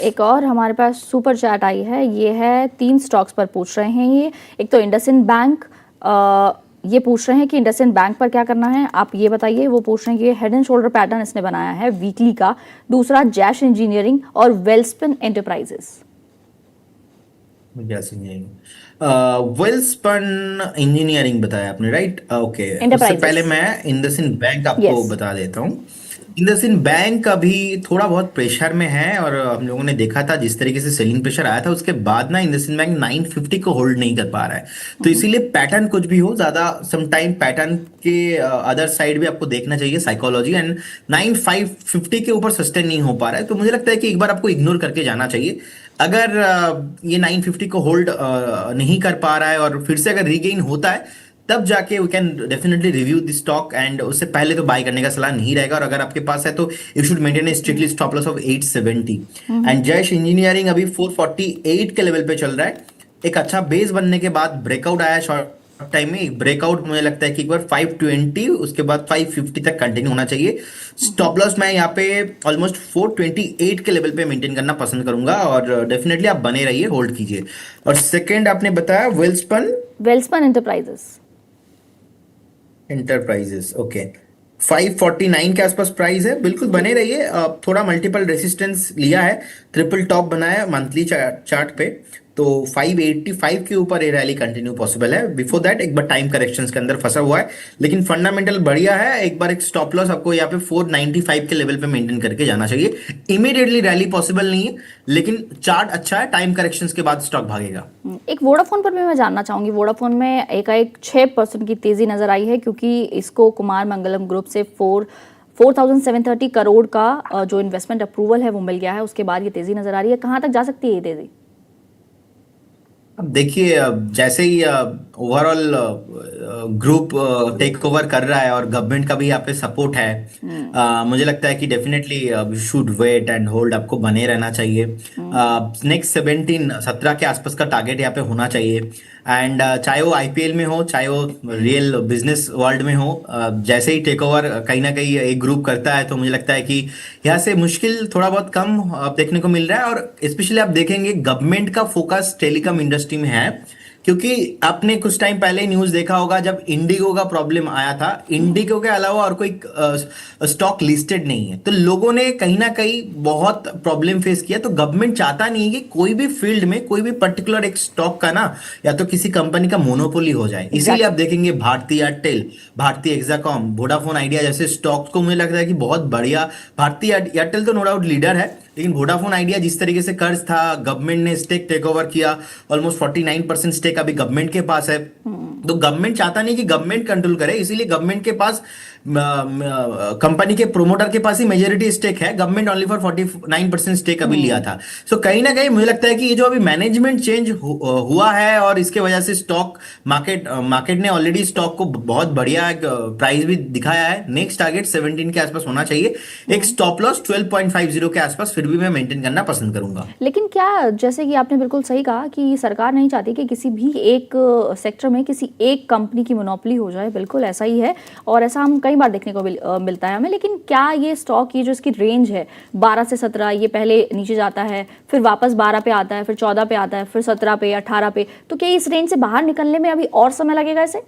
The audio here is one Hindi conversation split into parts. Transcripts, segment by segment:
एक और हमारे पास सुपर चैट आई है। ये है 3 स्टॉक्स पर पूछ रहे हैं ये। एक तो इंडसइंड बैंक, ये पूछ रहे हैं कि इंडसइंड बैंक पर क्या करना है, आप ये बताइए। वो पूछ रहे हैं कि हेड एंड शोल्डर पैटर्न इसने बनाया है वीकली का। दूसरा जैश इंजीनियरिंग और Welspun enterprises. Gas engineering, Welspun engineering बताया आपने, राइट? ओके, उससे पहले एंटरप्राइजेस। मैं इंडसइंड बैंक आपको यस। बता देता हूँ। इंडसइंड बैंक अभी थोड़ा बहुत प्रेशर में है, और हम लोगों ने देखा था जिस तरीके से सेलिंग प्रेशर आया था उसके बाद ना इंडसइंड बैंक 950 को होल्ड नहीं कर पा रहा है। तो इसीलिए पैटर्न कुछ भी हो, ज्यादा समटाइम पैटर्न के अदर साइड भी आपको देखना चाहिए, साइकोलॉजी। एंड 9550 के ऊपर सस्टेन नहीं हो पा रहा है, तो मुझे लगता है कि एक बार आपको इग्नोर करके जाना चाहिए। अगर ये 950 को होल्ड नहीं कर पा रहा है और फिर से अगर रीगेन होता है, तब जाके we can definitely review the stock. And उससे पहले तो बाय करने का सलाह नहीं रहेगा, और अगर आपके पास है तो you should maintain A strictly stop loss of 870। And Jayesh engineering अभी 448 के लेवल पे चल रहा है। एक अच्छा बेस बनने के बाद ब्रेकआउट आया शॉर्ट टाइम में, एक ब्रेकआउट मुझे लगता है कि एक बार 520 उसके बाद 550 तक कंटिन्यू होना चाहिए। स्टॉप लॉस मैं यहाँ पे ऑलमोस्ट 428 के लेवल पे मेंटेन करना पसंद करूंगा, और डेफिनेटली आप बने रहिए, होल्ड कीजिए। और सेकंड आपने बताया Welspun Welspun enterprises. Enterprises, okay. 549 के आसपास प्राइस है, बिल्कुल जी। बने रहिए। थोड़ा मल्टीपल रेसिस्टेंस लिया है, ट्रिपल टॉप बनाया मंथली चार्ट पे। तो 585 के ऊपर ये रैली कंटिन्यू पॉसिबल है। बिफोर दैट एक बार टाइम करेक्शंस के अंदर फंसा हुआ है, लेकिन फंडामेंटल बढ़िया है। एक बार एक स्टॉप लॉस आपको यहाँ पे 495 के लेवल पे मेंटेन करके जाना चाहिए। इमीडिएटली रैली पॉसिबल नहीं है, लेकिन चार्ट अच्छा है, टाइम करेक्शंस के बाद स्टॉक भागेगा। एक वोडाफोन पर भी मैं जानना चाहूंगी। वोडाफोन में एकाएक 6% की तेजी नजर आई है, क्योंकि इसको कुमार मंगलम ग्रुप से 4730 करोड़ का जो इन्वेस्टमेंट अप्रूवल है वो मिल गया है। उसके बाद ये तेजी नजर आ रही है। कहाँ तक जा सकती है ये तेजी? अब देखिए, जैसे ही ओवरऑल ग्रुप टेक ओवर कर रहा है और गवर्नमेंट का भी यहाँ पे सपोर्ट है, हम्म। मुझे लगता है कि definitely should wait and hold, आपको बने रहना चाहिए। नेक्स्ट 17 के आसपास का टारगेट यहाँ पे होना चाहिए। एंड चाहे वो आईपीएल में हो, चाहे वो रियल बिजनेस वर्ल्ड में हो, जैसे ही टेक ओवर कहीं ना कहीं एक ग्रुप करता है, तो मुझे लगता है कि यहाँ से मुश्किल थोड़ा बहुत कम देखने को मिल रहा है। और स्पेशली आप देखेंगे गवर्नमेंट का फोकस टेलीकॉम इंडस्ट्री में है, क्योंकि आपने कुछ टाइम पहले न्यूज देखा होगा जब इंडिगो का प्रॉब्लम आया था। इंडिगो के अलावा और कोई स्टॉक लिस्टेड नहीं है, तो लोगों ने कहीं ना कहीं बहुत प्रॉब्लम फेस किया। तो गवर्नमेंट चाहता नहीं है कि कोई भी फील्ड में कोई भी पर्टिकुलर एक स्टॉक का ना, या तो किसी कंपनी का मोनोपोली हो जाए। इसीलिए आप एग्जैक्टली। देखेंगे Bharti Airtel, Bharti Exicom, Vodafone Idea जैसे स्टॉक्स को मुझे लगता है कि बहुत बढ़िया। भारती एयरटेल तो नो डाउट लीडर है, लेकिन वोडाफोन आइडिया जिस तरीके से कर्ज था, गवर्नमेंट ने स्टेक टेक ओवर किया, ऑलमोस्ट 49% स्टेक अभी गवर्नमेंट के पास है। तो गवर्नमेंट चाहता नहीं कि गवर्नमेंट कंट्रोल करे, इसीलिए गवर्नमेंट के पास कंपनी के प्रोमोटर के पास ही मेजोरिटी स्टेक है। गवर्नमेंट ओनली फॉर 49% स्टेक अभी लिया था। सो कहीं ना कहीं मुझे लगता है कि ये जो अभी मैनेजमेंट चेंज हुआ है, और इसके वजह से स्टॉक मार्केट ने ऑलरेडी स्टॉक को बहुत बढ़िया प्राइस भी दिखाया है। नेक्स्ट टारगेट 17 के आसपास होना चाहिए। एक स्टॉप लॉस 12.50 के आसपास फिर भी मैं मेंटेन करना पसंद करूंगा। लेकिन क्या, जैसे कि आपने बिल्कुल सही कहा कि सरकार नहीं चाहती कि किसी भी एक सेक्टर में किसी एक कंपनी की मोनोपोली हो जाए। बिल्कुल ऐसा ही है, और ऐसा हम कई बार देखने को मिलता है हमें। लेकिन क्या ये स्टॉक, ये जो इसकी रेंज है 12 से 17, ये पहले नीचे जाता है, फिर वापस 12 पे आता है, फिर 14 पे आता है, फिर 17 पे, 18 पे, तो क्या इस रेंज से बाहर निकलने में अभी और समय लगेगा इसे?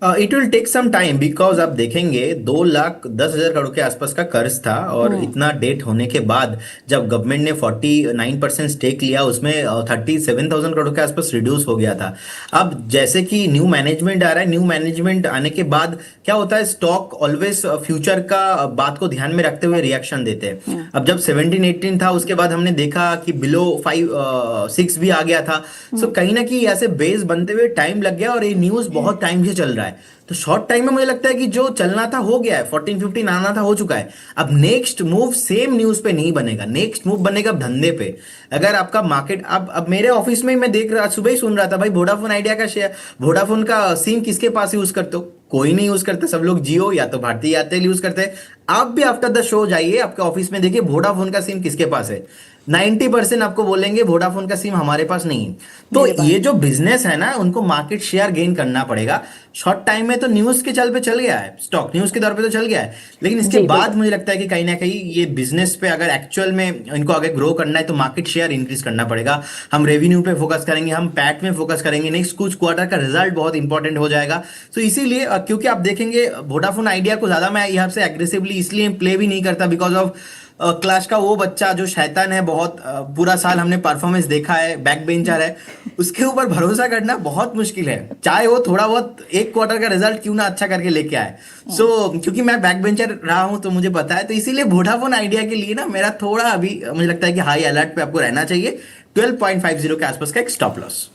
It will take some time, because आप देखेंगे 2,10,000 करोड़ के आसपास का कर्ज था, और हम्म। इतना डेट होने के बाद जब गवर्नमेंट ने 49% स्टेक लिया, उसमें 37,000 करोड़ के आसपास रिड्यूस हो गया था। अब जैसे कि न्यू मैनेजमेंट आ रहा है, न्यू मैनेजमेंट आने के बाद क्या होता है, स्टॉक ऑलवेज फ्यूचर का बात को ध्यान में रखते हुए रिएक्शन देते हैं। अब जब 17-18 था, उसके बाद हमने देखा कि बिलो 5-6 भी आ गया था। सो कहीं ना कहीं ऐसे बेस बनते हुए टाइम लग गया, और ये न्यूज बहुत टाइम से चल रहा है। तो शॉर्ट टाइम में मुझे लगता है कि जो चलना था हो गया है, 14-15 आना था हो चुका है। अब नेक्स्ट मूव सेम न्यूज पे नहीं बनेगा, नेक्स्ट मूव बनेगा धंधे पे। अगर आपका मार्केट, अब मेरे ऑफिस में ही मैं देख रहा, सुबह ही सुन रहा था, भाई वोडाफोन आइडिया का शेयर, वोडाफोन का सिम किसके पास यूज करते हो? कोई नहीं यूज करता, सब लोग जियो या तो भारतीय एयरटेल यूज करते हैं। आप भी आफ्टर द शो जाइए आपके ऑफिस में, देखिए वोडाफोन का सिम किसके पास है। 90% आपको बोलेंगे वोडाफोन का सिम हमारे पास नहीं है। तो मेरे ये पास। जो बिजनेस है ना, उनको मार्केट शेयर गेन करना पड़ेगा। शॉर्ट टाइम में तो न्यूज के चल पे चल गया है, स्टॉक न्यूज के दौर पे तो चल गया है, लेकिन इसके जी बाद बिल्कुल। मुझे लगता है कि कहीं ना कहीं ये बिजनेस पे अगर एक्चुअल में इनको आगे ग्रो करना है तो मार्केट शेयर इंक्रीज करना पड़ेगा। हम रेवेन्यू पे फोकस करेंगे, हम पैट में फोकस करेंगे, नेक्स्ट कुछ क्वार्टर का रिजल्ट बहुत इंपॉर्टेंट हो जाएगा। तो इसीलिए क्योंकि आप देखेंगे वोडाफोन आइडिया को ज्यादा मैं यहाँ से एग्रेसिवली इसलिए प्ले भी नहीं करता, बिकॉज ऑफ क्लास का वो बच्चा जो शैतान है बहुत, पूरा साल हमने परफॉर्मेंस देखा है, बैक बेंचर है, उसके ऊपर भरोसा करना बहुत मुश्किल है, चाहे वो थोड़ा बहुत एक क्वार्टर का रिजल्ट क्यों ना अच्छा करके लेके आए। सो क्योंकि मैं बैक बेंचर रहा हूं तो मुझे पता है, तो इसीलिए वोडाफोन आइडिया के लिए ना मेरा थोड़ा अभी मुझे लगता है कि हाई अलर्ट पे आपको रहना चाहिए। 12.50 के आसपास का एक स्टॉप लॉस।